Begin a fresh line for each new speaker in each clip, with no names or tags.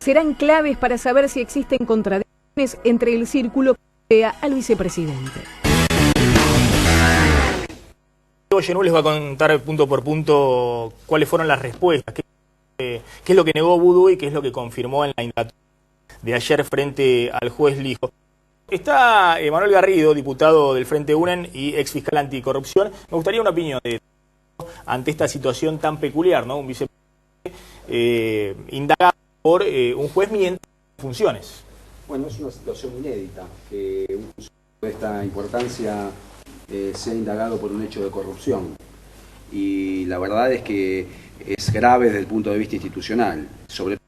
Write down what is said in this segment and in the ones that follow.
serán claves para saber si existen contradicciones entre el círculo que rodea al vicepresidente.
Diego Genú les va a contar punto por punto cuáles fueron las respuestas, qué es lo que negó Vudú y qué es lo que confirmó en la indagatoria de ayer frente al juez Lijo. Está Manuel Garrido, diputado del Frente UNEN y ex fiscal anticorrupción. Me gustaría una opinión ante esta situación tan peculiar, ¿no? Un vicepresidente indagado por un juez mientras funciones.
Bueno, es una situación inédita que un funcionario de esta importancia sea indagado por un hecho de corrupción. Y la verdad es que es grave desde el punto de vista institucional. Sobre todo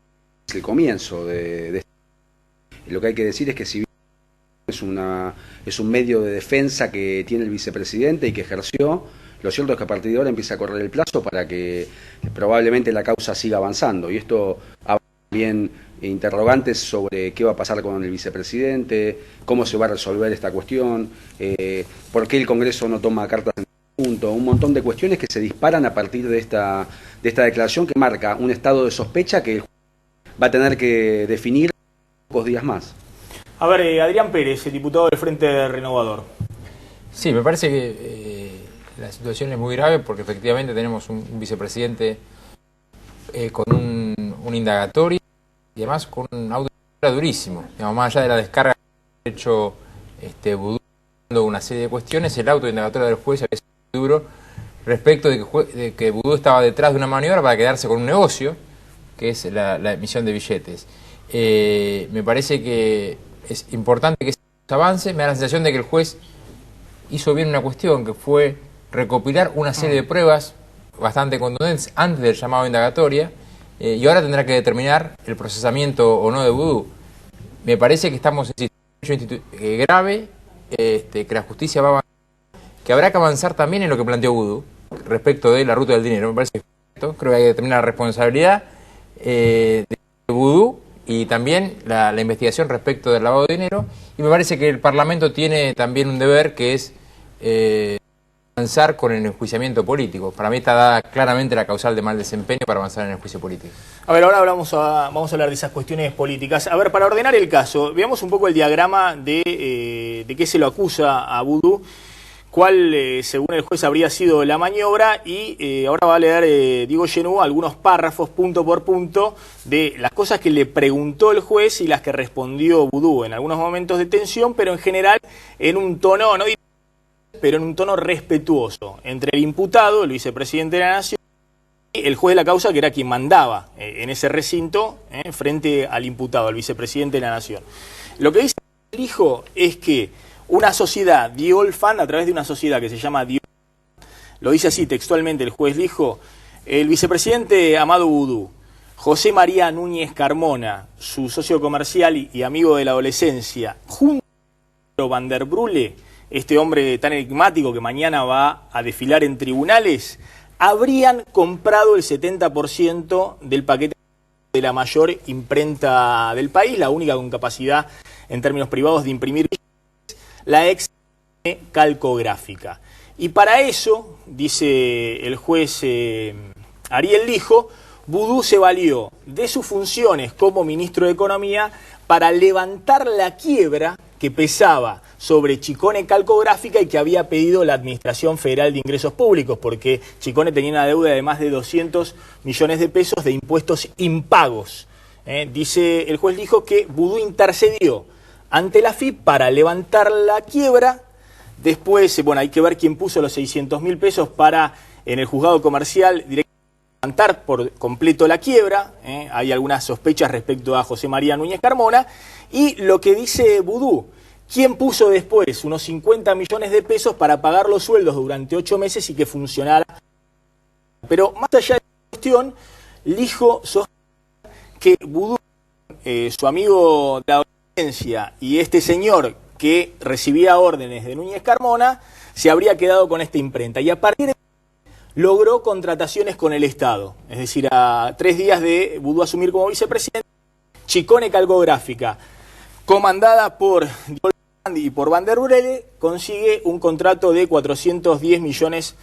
es el comienzo de esto. Lo que hay que decir es que si bien es un medio de defensa que tiene el vicepresidente y que ejerció, lo cierto es que a partir de ahora empieza a correr el plazo para que probablemente la causa siga avanzando. Y esto abre también interrogantes sobre qué va a pasar con el vicepresidente, cómo se va a resolver esta cuestión, por qué el Congreso no toma cartas en conjunto, un montón de cuestiones que se disparan a partir de esta declaración que marca un estado de sospecha que el juez va a tener que definir en pocos días más.
A ver, Adrián Pérez, el diputado del Frente Renovador.
Sí, me parece que la situación es muy grave porque efectivamente tenemos un vicepresidente con un indagatorio y además con un auto durísimo. Digamos, más allá de la descarga que ha hecho Vudú, una serie de cuestiones, el auto indagatorio del juez había sido duro respecto de que Vudú estaba detrás de una maniobra para quedarse con un negocio, que es la emisión de billetes. Me parece que es importante que se avance. Me da la sensación de que el juez hizo bien una cuestión, que fue recopilar una serie de pruebas bastante contundentes antes del llamado a indagatoria, y ahora tendrá que determinar el procesamiento o no de Vudú. Me parece que estamos en una situación grave, que la justicia va a avanzar, que habrá que avanzar también en lo que planteó Vudú respecto de la ruta del dinero. Me parece correcto. Creo que hay que determinar la responsabilidad de Vudú y también la investigación respecto del lavado de dinero, y me parece que el Parlamento tiene también un deber que es avanzar con el enjuiciamiento político. Para mí está dada claramente la causal de mal desempeño para avanzar en el juicio político.
A ver, ahora vamos a hablar de esas cuestiones políticas. A ver, para ordenar el caso, veamos un poco el diagrama de qué se lo acusa a Vudú, cuál, según el juez, habría sido la maniobra, y ahora va a leer Diego Genú algunos párrafos, punto por punto, de las cosas que le preguntó el juez y las que respondió Vudú, en algunos momentos de tensión, pero en general en un tono, no pero en un tono respetuoso, entre el imputado, el vicepresidente de la Nación, y el juez de la causa, que era quien mandaba en ese recinto, frente al imputado, al vicepresidente de la Nación. Lo que dice el hijo es que una sociedad, The Old Fund, a través de una sociedad que se llama The Old Fund, lo dice así textualmente el juez Lijo, el vicepresidente Amado Vudú, José María Núñez Carmona, su socio comercial y amigo de la adolescencia, junto a Van der Brule, este hombre tan enigmático que mañana va a desfilar en tribunales, habrían comprado el 70% del paquete de la mayor imprenta del país, la única con capacidad en términos privados de imprimir billetes, la ex calcográfica. Y para eso, dice el juez Ariel Lijo, Vudú se valió de sus funciones como ministro de Economía para levantar la quiebra que pesaba sobre Chicone Calcográfica y que había pedido la Administración Federal de Ingresos Públicos, porque Chicone tenía una deuda de más de 200 millones de pesos de impuestos impagos. Dice el juez Lijo que Vudú intercedió ante la FIP para levantar la quiebra. Después, bueno, hay que ver quién puso los 600.000 pesos para, en el juzgado comercial, directamente levantar por completo la quiebra. Hay algunas sospechas respecto a José María Núñez Carmona. Y lo que dice Vudú, ¿quién puso después unos 50 millones de pesos para pagar los sueldos durante 8 meses y que funcionara? Pero más allá de la cuestión, Lijo sostiene que Vudú, su amigo de la adolescencia y este señor que recibía órdenes de Núñez Carmona, se habría quedado con esta imprenta. Y a partir de logró contrataciones con el Estado. Es decir, a 3 días de Vudú asumir como vicepresidente, Chicone Calcográfica, comandada por y por Van der Brule, consigue un contrato de 410 millones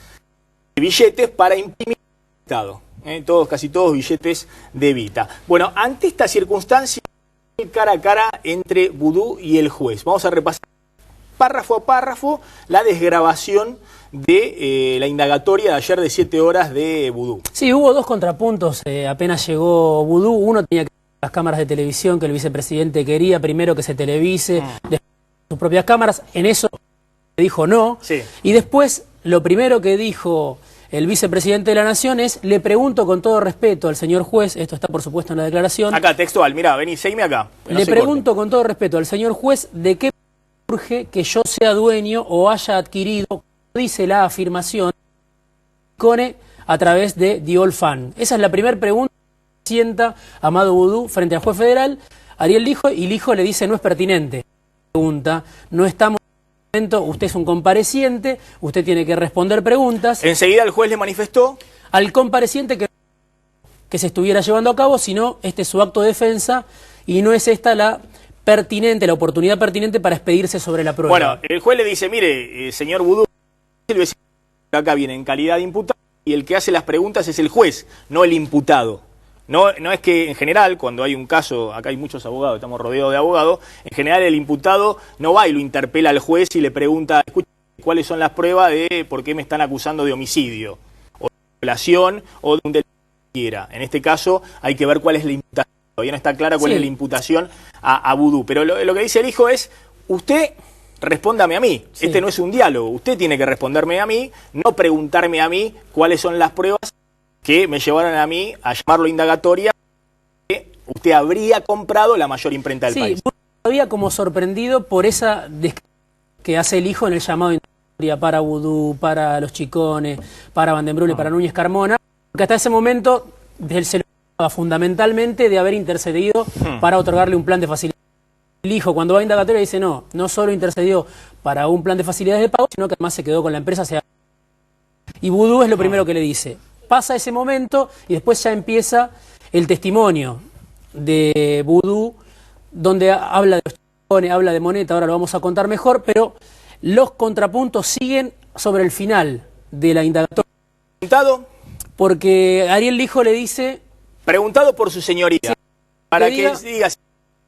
de billetes para imprimir el Estado. todos, casi todos billetes de Vita. Bueno, ante esta circunstancia, el cara a cara entre Vudú y el juez. Vamos a repasar párrafo a párrafo la desgrabación de la indagatoria de ayer de 7 horas de Vudú.
Sí, hubo dos contrapuntos. Apenas llegó Vudú, uno tenía que las cámaras de televisión que el vicepresidente quería, primero que se televise, después sus propias cámaras, en eso dijo no,
sí.
Y después lo primero que dijo el vicepresidente de la Nación es, le pregunto con todo respeto al señor juez, esto está por supuesto en la declaración.
Acá, textual, mirá, vení, seguime acá.
Le pregunto con todo respeto al señor juez de qué urge que yo sea dueño o haya adquirido, dice la afirmación, a través de Diolfan. Esa es la primera pregunta que sienta Amado Vudú frente al juez federal. Ariel Lijo, y Lijo le dice no es pertinente. Pregunta, no estamos en el momento, usted es un compareciente, usted tiene que responder preguntas.
Enseguida el juez le manifestó
al compareciente que se estuviera llevando a cabo, sino este es su acto de defensa y no es esta la oportunidad pertinente para expedirse sobre la prueba.
Bueno, el juez le dice, mire, señor Vudú, acá viene en calidad de imputado y el que hace las preguntas es el juez, no el imputado. No es que en general, cuando hay un caso, acá hay muchos abogados, estamos rodeados de abogados, en general el imputado no va y lo interpela al juez y le pregunta, escucha, ¿cuáles son las pruebas de por qué me están acusando de homicidio, o de violación, o de un delito que quiera? En este caso hay que ver cuál es la imputación. Todavía no está clara cuál es la imputación a Vudú. Pero lo que dice el hijo es, usted respóndame a mí. Sí. Este no es un diálogo. Usted tiene que responderme a mí, no preguntarme a mí cuáles son las pruebas que me llevaron a mí a llamarlo indagatoria, que usted habría comprado la mayor imprenta del país.
Sí, todavía como sorprendido por esa que hace el hijo en el llamado indagatoria para Vudú, para los Chicones, para Van den Brule, para Núñez Carmona, porque hasta ese momento él se lo hablaba fundamentalmente de haber intercedido para otorgarle un plan de facilidades. El hijo cuando va a indagatoria dice no solo intercedió para un plan de facilidades de pago, sino que además se quedó con la empresa. Y Vudú es lo primero que le dice. Pasa ese momento y después ya empieza el testimonio de Vudú, donde habla de los Chicones, habla de Moneta, ahora lo vamos a contar mejor, pero los contrapuntos siguen sobre el final de la indagatoria.
¿Preguntado?
Porque Ariel Lijo le dice...
Preguntado por su señoría, sí, para que diga si hay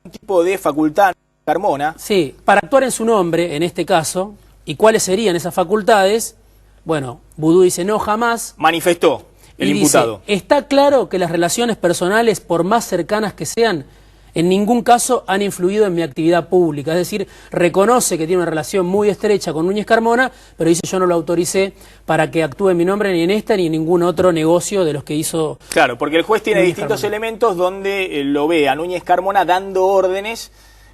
un tipo de facultad Carmona.
Sí, para actuar en su nombre, en este caso, y cuáles serían esas facultades, bueno, Vudú dice no, jamás.
Manifestó. El imputado.
Dice, está claro que las relaciones personales, por más cercanas que sean, en ningún caso han influido en mi actividad pública. Es decir, reconoce que tiene una relación muy estrecha con Núñez Carmona, pero dice yo no lo autoricé para que actúe en mi nombre ni en esta ni en ningún otro negocio de los que hizo.
Claro, porque el juez tiene distintos elementos donde lo ve a Núñez Carmona dando órdenes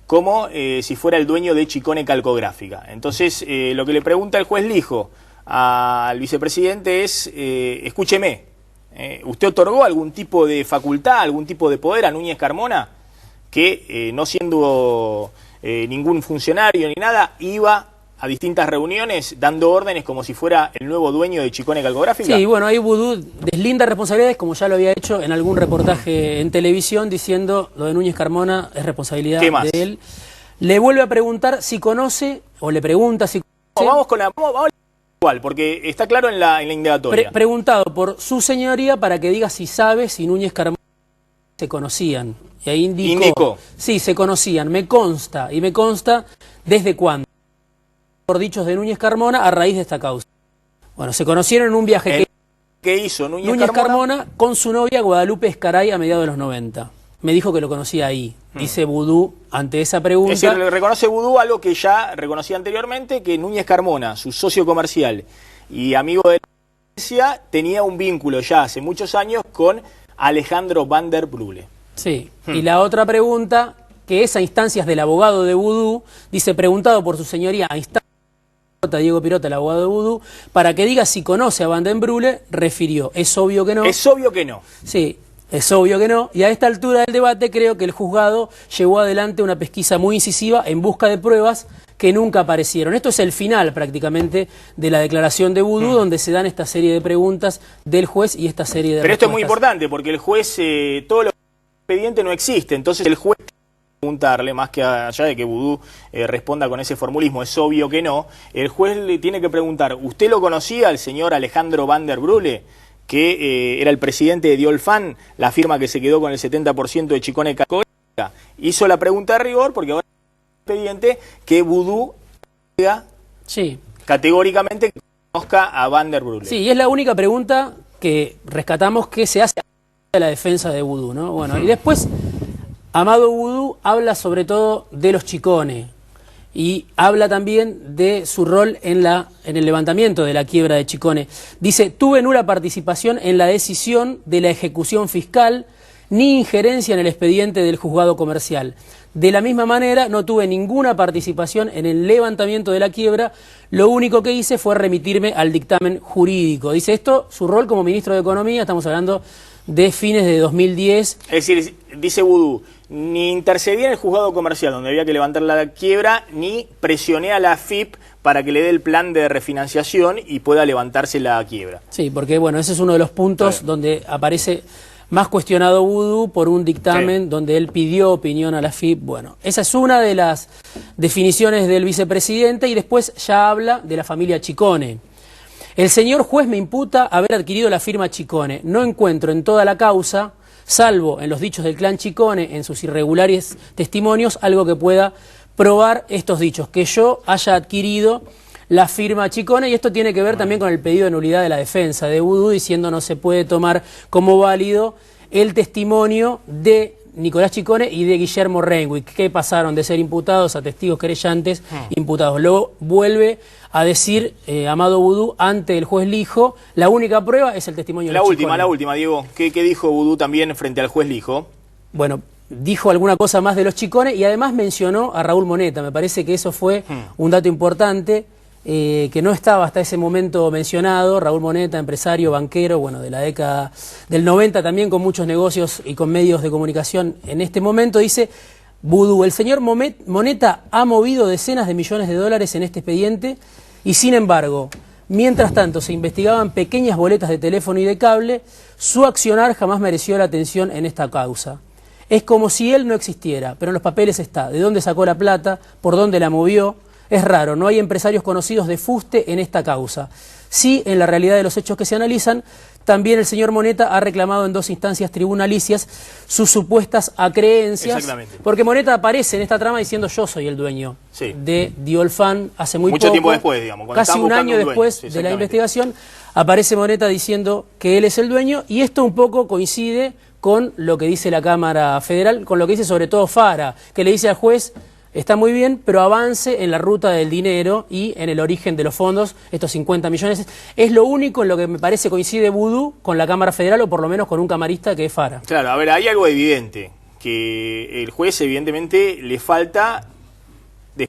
como si fuera el dueño de Chicone Calcográfica. Entonces, lo que le pregunta el juez Lijo al vicepresidente es, escúcheme, ¿usted otorgó algún tipo de facultad, algún tipo de poder a Núñez Carmona que, no siendo ningún funcionario ni nada, iba a distintas reuniones dando órdenes como si fuera el nuevo dueño de Chicone Calcográfica?
Sí, bueno, ahí Vudú deslinda responsabilidades, como ya lo había hecho en algún reportaje en televisión, diciendo lo de Núñez Carmona es responsabilidad de él. Le vuelve a preguntar si conoce, o le pregunta si conoce...
Vamos con la... Vamos igual, porque está claro en la indagatoria.
Preguntado por su señoría para que diga si sabe si Núñez Carmona se conocían. Y ahí indicó. Sí, se conocían. Me consta desde cuándo. Por dichos de Núñez Carmona a raíz de esta causa. Bueno, se conocieron en un viaje
que hizo
Núñez Carmona con su novia Guadalupe Escaray a mediados de los 90. Me dijo que lo conocía ahí. Dice Vudú ante esa pregunta.
Es decir, le reconoce Vudú algo que ya reconocía anteriormente, que Núñez Carmona, su socio comercial y amigo de la iglesia, tenía un vínculo ya hace muchos años con Alejandro Van den Brule.
Sí, y la otra pregunta, que es a instancias del abogado de Vudú, dice, preguntado por su señoría a instancias de Diego Pirota, el abogado de Vudú, para que diga si conoce a Van den Brule, refirió, es obvio que no.
Es obvio que no.
Sí. Es obvio que no, y a esta altura del debate creo que el juzgado llevó adelante una pesquisa muy incisiva en busca de pruebas que nunca aparecieron. Esto es el final prácticamente de la declaración de Vudú, donde se dan esta serie de preguntas del juez y esta serie de
Pero esto es muy importante, porque el juez, todo lo expediente no existe, entonces el juez tiene que preguntarle, más que allá de que Vudú responda con ese formulismo, es obvio que no, el juez le tiene que preguntar, ¿usted lo conocía al señor Alejandro Van den Brule? que era el presidente de Diolfan, la firma que se quedó con el 70% de Chicone Católica, hizo la pregunta de rigor porque ahora es expediente que Vudú diga categóricamente que conozca a Van der Brule.
Sí, y es la única pregunta que rescatamos que se hace a la defensa de Vudú, ¿no? Bueno, y después Amado Vudú habla sobre todo de los Chicone y habla también de su rol en el levantamiento de la quiebra de Chicone. Dice: tuve nula participación en la decisión de la ejecución fiscal ni injerencia en el expediente del juzgado comercial. De la misma manera, no tuve ninguna participación en el levantamiento de la quiebra, lo único que hice fue remitirme al dictamen jurídico. Dice esto, su rol como ministro de Economía, estamos hablando de fines de 2010.
Es decir, dice Vudú, ni intercedí en el juzgado comercial donde había que levantar la quiebra, ni presioné a la AFIP para que le dé el plan de refinanciación y pueda levantarse la quiebra.
Sí, porque bueno, ese es uno de los puntos donde aparece más cuestionado Vudú por un dictamen donde él pidió opinión a la AFIP. Bueno, esa es una de las definiciones del vicepresidente y después ya habla de la familia Chicone. El señor juez me imputa haber adquirido la firma Chicone. No encuentro en toda la causa, salvo en los dichos del clan Chicone, en sus irregulares testimonios, algo que pueda probar estos dichos, que yo haya adquirido la firma Chicone, y esto tiene que ver también con el pedido de nulidad de la defensa de Vudú, diciendo no se puede tomar como válido el testimonio de Nicolás Chicone y de Guillermo Renwick, que pasaron de ser imputados a testigos querellantes imputados. Luego vuelve a decir Amado Vudú ante el juez Lijo, la única prueba es el testimonio de Chicone.
La última, Diego. ¿Qué dijo Vudú también frente al juez Lijo?
Bueno, dijo alguna cosa más de los Chicone y además mencionó a Raúl Moneta. Me parece que eso fue un dato importante, que no estaba hasta ese momento mencionado. Raúl Moneta, empresario, banquero, bueno, de la década del 90 también, con muchos negocios y con medios de comunicación en este momento. Dice Vudú: el señor Moneta ha movido decenas de millones de dólares en este expediente y sin embargo, mientras tanto se investigaban pequeñas boletas de teléfono y de cable, su accionar jamás mereció la atención en esta causa. Es como si él no existiera, pero en los papeles está. ¿De dónde sacó la plata? ¿Por dónde la movió? Es raro, no hay empresarios conocidos de fuste en esta causa. Sí, en la realidad de los hechos que se analizan, también el señor Moneta ha reclamado en 2 instancias tribunalicias sus supuestas acreencias.
Exactamente.
Porque Moneta aparece en esta trama diciendo yo soy el dueño de Diolfan hace muy
mucho
poco.
Tiempo después, digamos.
Casi un año después de la investigación, aparece Moneta diciendo que él es el dueño, y esto un poco coincide con lo que dice la Cámara Federal, con lo que dice sobre todo Fara, que le dice al juez: está muy bien, pero avance en la ruta del dinero y en el origen de los fondos, estos 50 millones. Es lo único en lo que me parece coincide Vudú con la Cámara Federal, o por lo menos con un camarista que es Fara.
Claro, a ver, hay algo evidente, que el juez evidentemente le falta de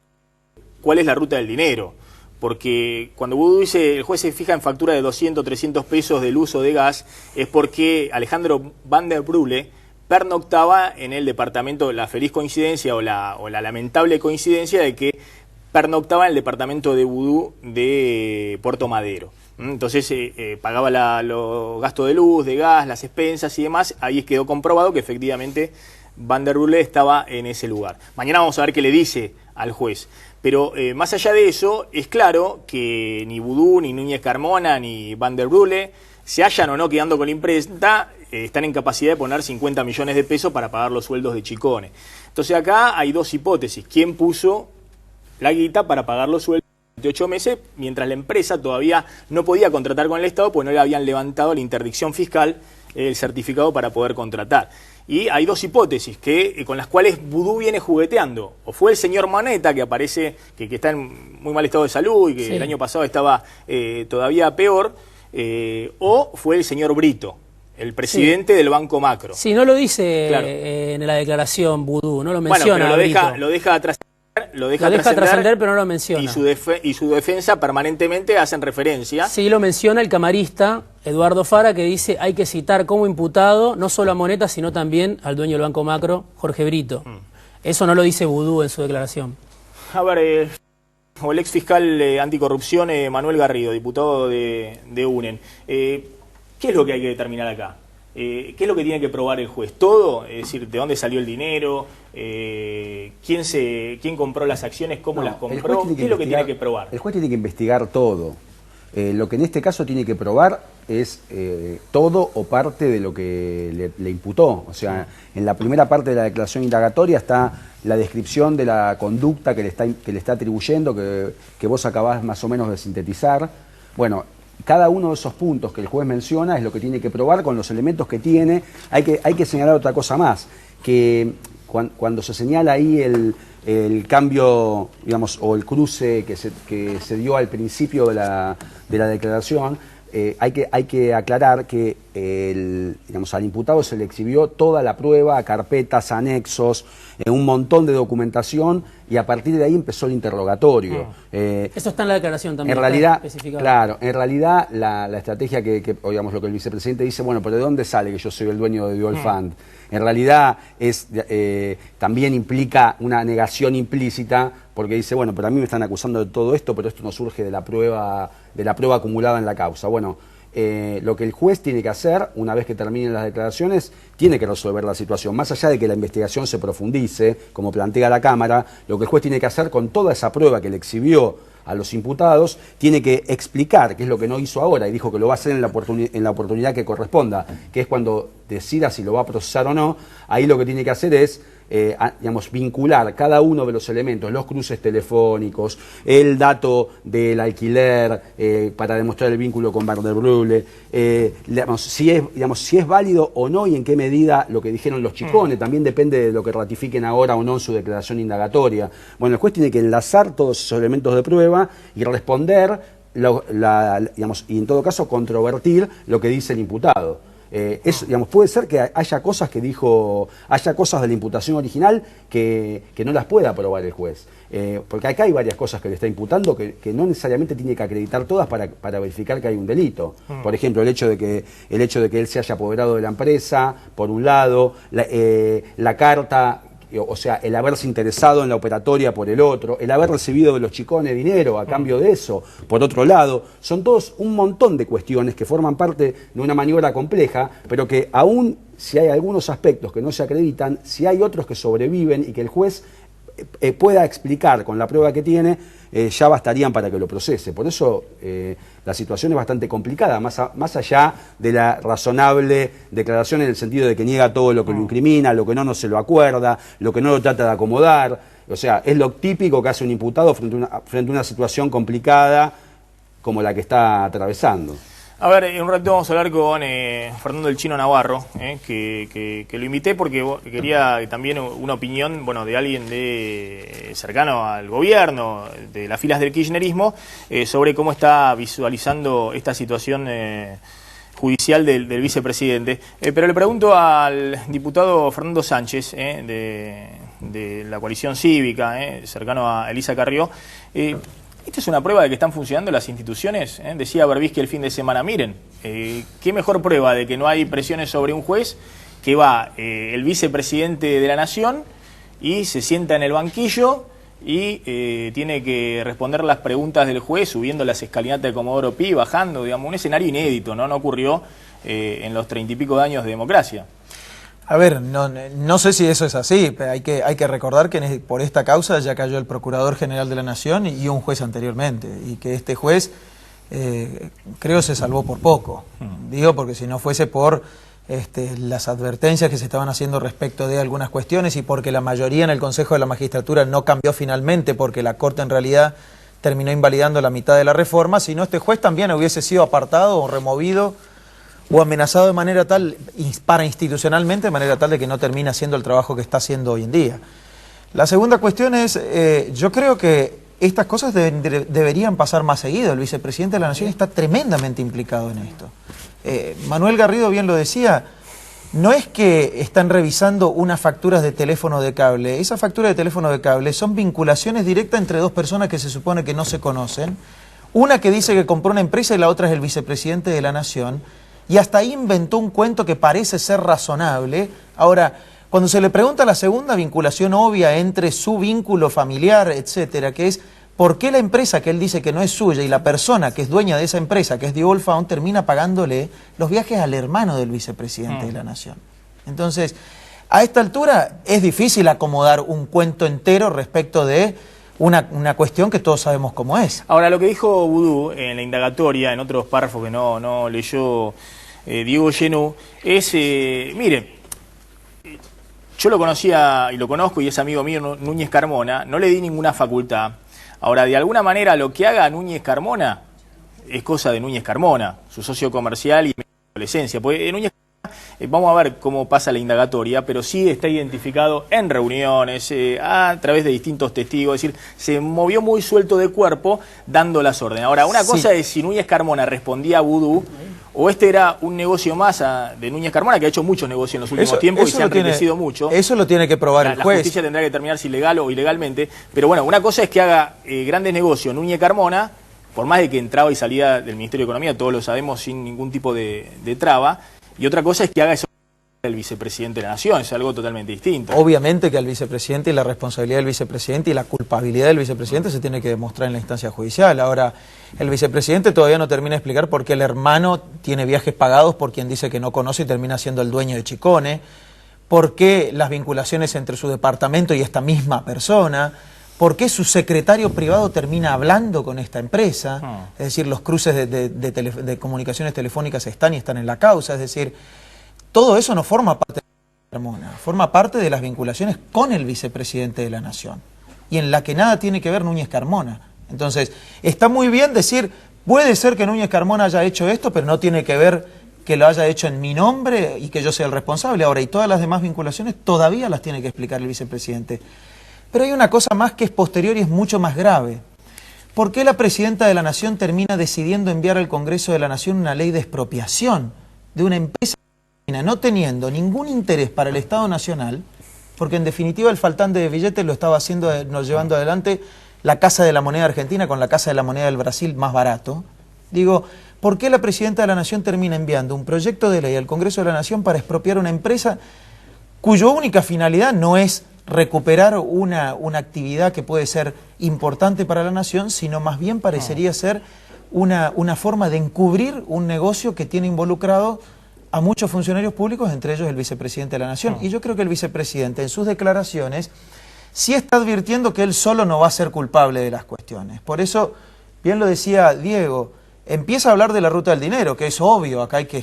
cuál es la ruta del dinero. Porque cuando Vudú dice el juez se fija en factura de 200, 300 pesos del uso de gas, es porque Alejandro Van der Brule pernoctaba en el departamento, la feliz coincidencia o la lamentable coincidencia de que pernoctaba en el departamento de Vudú de Puerto Madero. Entonces pagaba los gastos de luz, de gas, las expensas y demás. Ahí quedó comprobado que efectivamente Van der Brule estaba en ese lugar. Mañana vamos a ver qué le dice al juez. Pero más allá de eso, es claro que ni Vudú, ni Núñez Carmona, ni Van der Brule, se hayan o no quedando con la imprenta, están en capacidad de poner 50 millones de pesos para pagar los sueldos de Chicone. Entonces acá hay 2 hipótesis. ¿Quién puso la guita para pagar los sueldos de 8 meses, mientras la empresa todavía no podía contratar con el Estado porque no le habían levantado la interdicción fiscal, el certificado para poder contratar? Y hay 2 hipótesis con las cuales Vudú viene jugueteando. O fue el señor Moneta, que aparece, que está en muy mal estado de salud y que el año pasado estaba todavía peor, o fue el señor Brito, el presidente del Banco Macro.
Sí, no lo dice en la declaración Vudú, no lo menciona.
Bueno, pero lo deja trascender,
pero no lo menciona.
Y su defensa permanentemente hacen referencia.
Sí, lo menciona el camarista Eduardo Fara, que dice hay que citar como imputado no solo a Moneta, sino también al dueño del Banco Macro, Jorge Brito. Eso no lo dice Vudú en su declaración.
A ver, o el ex fiscal anticorrupción Manuel Garrido, diputado de UNEN. ¿Qué es lo que hay que determinar acá? ¿Qué es lo que tiene que probar el juez? ¿Todo? Es decir, ¿de dónde salió el dinero? ¿Quién compró las acciones? ¿Cómo las compró? ¿Qué es lo que tiene que probar?
El juez tiene que investigar todo. Lo que en este caso tiene que probar es todo o parte de lo que le imputó. O sea, en la primera parte de la declaración indagatoria está la descripción de la conducta que le está atribuyendo, que vos acabás más o menos de sintetizar. Bueno, cada uno de esos puntos que el juez menciona es lo que tiene que probar con los elementos que tiene. Hay que señalar otra cosa más, que cuando se señala ahí el cambio, digamos, o el cruce que se dio al principio de la declaración, hay que aclarar que digamos, al imputado se le exhibió toda la prueba, carpetas, anexos, un montón de documentación, y a partir de ahí empezó el interrogatorio.
Eso está en la declaración también.
En realidad,
especificado.
claro, en realidad la estrategia o digamos, lo que el vicepresidente dice, bueno, pero ¿de dónde sale que yo soy el dueño de Dual Fund? En realidad también implica una negación implícita, porque dice, bueno, pero a mí me están acusando de todo esto, pero esto no surge de la prueba acumulada en la causa. Bueno, lo que el juez tiene que hacer, una vez que terminen las declaraciones, tiene que resolver la situación. Más allá de que la investigación se profundice, como plantea la Cámara, lo que el juez tiene que hacer con toda esa prueba que le exhibió a los imputados, tiene que explicar, que es lo que no hizo ahora, y dijo que lo va a hacer en la oportunidad que corresponda, que es cuando decida si lo va a procesar o no. Ahí lo que tiene que hacer es digamos, vincular cada uno de los elementos, los cruces telefónicos, el dato del alquiler para demostrar el vínculo con Vandenbrulle, digamos, si es válido o no y en qué medida lo que dijeron los chicones, también depende de lo que ratifiquen ahora o no en su declaración indagatoria. Bueno, el juez tiene que enlazar todos esos elementos de prueba y responder, digamos, y en todo caso controvertir lo que dice el imputado. Digamos, puede ser que haya cosas de la imputación original que no las pueda probar el juez, porque acá hay varias cosas que le está imputando que no necesariamente tiene que acreditar todas para verificar que hay un delito. Por ejemplo, el hecho de que él se haya apoderado de la empresa, por un lado, la carta, o sea, el haberse interesado en la operatoria por el otro, el haber recibido de los chicones dinero a cambio de eso, por otro lado, son todos un montón de cuestiones que forman parte de una maniobra compleja, pero que aún si hay algunos aspectos que no se acreditan, si hay otros que sobreviven y que el juez pueda explicar con la prueba que tiene, ya bastarían para que lo procese. Por eso la situación es bastante complicada, más allá de la razonable declaración en el sentido de que niega todo lo que lo incrimina, lo que no se lo acuerda, lo que no lo trata de acomodar. O sea, es lo típico que hace un imputado frente a una situación complicada como la que está atravesando.
A ver, en un rato vamos a hablar con Fernando el Chino Navarro, que lo invité porque quería también una opinión, bueno, de alguien cercano al gobierno, de las filas del kirchnerismo, sobre cómo está visualizando esta situación judicial del vicepresidente. Pero le pregunto al diputado Fernando Sánchez, de la coalición cívica, cercano a Elisa Carrió, ¿esta es una prueba de que están funcionando las instituciones? Decía Berbisky el fin de semana, miren, qué mejor prueba de que no hay presiones sobre un juez que va el vicepresidente de la Nación y se sienta en el banquillo y tiene que responder las preguntas del juez subiendo las escalinatas de Comodoro Pi, bajando, digamos, un escenario inédito, no ocurrió en los 30 y pico de años de democracia.
A ver, no sé si eso es así, pero hay que recordar que por esta causa ya cayó el Procurador General de la Nación y un juez anteriormente, y que este juez creo se salvó por poco. Digo, porque si no fuese por las advertencias que se estaban haciendo respecto de algunas cuestiones y porque la mayoría en el Consejo de la Magistratura no cambió finalmente, porque la Corte en realidad terminó invalidando la mitad de la reforma, si no este juez también hubiese sido apartado o removido o amenazado de manera tal, parainstitucionalmente, de manera tal de que no termine haciendo el trabajo que está haciendo hoy en día. La segunda cuestión es, yo creo que estas cosas deberían pasar más seguido. El vicepresidente de la Nación está tremendamente implicado en esto. Manuel Garrido bien lo decía, no es que están revisando unas facturas de teléfono de cable. Esas facturas de teléfono de cable son vinculaciones directas entre dos personas que se supone que no se conocen. Una que dice que compró una empresa y la otra es el vicepresidente de la Nación. Y hasta ahí inventó un cuento que parece ser razonable. Ahora, cuando se le pregunta la segunda vinculación obvia entre su vínculo familiar, etcétera, que es por qué la empresa que él dice que no es suya y la persona que es dueña de esa empresa, que es Dual Fund, termina pagándole los viajes al hermano del vicepresidente de la Nación. Entonces, a esta altura es difícil acomodar un cuento entero respecto de una cuestión que todos sabemos cómo es.
Ahora, lo que dijo Vudú en la indagatoria, en otros párrafos que no leyó Diego Genú, es, mire, yo lo conocía y lo conozco y es amigo mío, Núñez Carmona, no le di ninguna facultad. Ahora, de alguna manera, lo que haga Núñez Carmona es cosa de Núñez Carmona, su socio comercial y adolescencia. Pues Núñez vamos a ver cómo pasa la indagatoria, pero sí está identificado en reuniones, a través de distintos testigos, es decir, se movió muy suelto de cuerpo dando las órdenes. Ahora, una cosa es si Núñez Carmona respondía a Vudú, o este era un negocio más de Núñez Carmona, que ha hecho muchos negocios en los últimos tiempos y se ha enriquecido mucho.
Eso lo tiene que probar el juez.
La justicia tendrá que determinar si legal o ilegalmente, pero bueno, una cosa es que haga grandes negocios Núñez Carmona, por más de que entraba y salía del Ministerio de Economía, todos lo sabemos, sin ningún tipo de traba. Y otra cosa es que haga eso el vicepresidente de la Nación, es algo totalmente distinto.
Obviamente que al vicepresidente y la responsabilidad del vicepresidente y la culpabilidad del vicepresidente se tiene que demostrar en la instancia judicial. Ahora, el vicepresidente todavía no termina de explicar por qué el hermano tiene viajes pagados por quien dice que no conoce y termina siendo el dueño de Chicone, por qué las vinculaciones entre su departamento y esta misma persona, por qué su secretario privado termina hablando con esta empresa, es decir, los cruces de comunicaciones telefónicas están en la causa, es decir, todo eso no forma parte de Carmona, forma parte de las vinculaciones con el vicepresidente de la Nación, y en la que nada tiene que ver Núñez Carmona. Entonces, está muy bien decir, puede ser que Núñez Carmona haya hecho esto, pero no tiene que ver que lo haya hecho en mi nombre y que yo sea el responsable. Ahora, y todas las demás vinculaciones todavía las tiene que explicar el vicepresidente. Pero hay una cosa más que es posterior y es mucho más grave. ¿Por qué la presidenta de la Nación termina decidiendo enviar al Congreso de la Nación una ley de expropiación de una empresa no teniendo ningún interés para el Estado Nacional? Porque en definitiva el faltante de billetes lo estaba haciendo, llevando adelante la Casa de la Moneda Argentina con la Casa de la Moneda del Brasil más barato. Digo, ¿por qué la presidenta de la Nación termina enviando un proyecto de ley al Congreso de la Nación para expropiar una empresa cuya única finalidad no es recuperar una actividad que puede ser importante para la Nación, sino más bien parecería ser una forma de encubrir un negocio que tiene involucrado a muchos funcionarios públicos, entre ellos el vicepresidente de la Nación? Y yo creo que el vicepresidente en sus declaraciones sí está advirtiendo que él solo no va a ser culpable de las cuestiones. Por eso, bien lo decía Diego, empieza a hablar de la ruta del dinero, que es obvio, acá hay que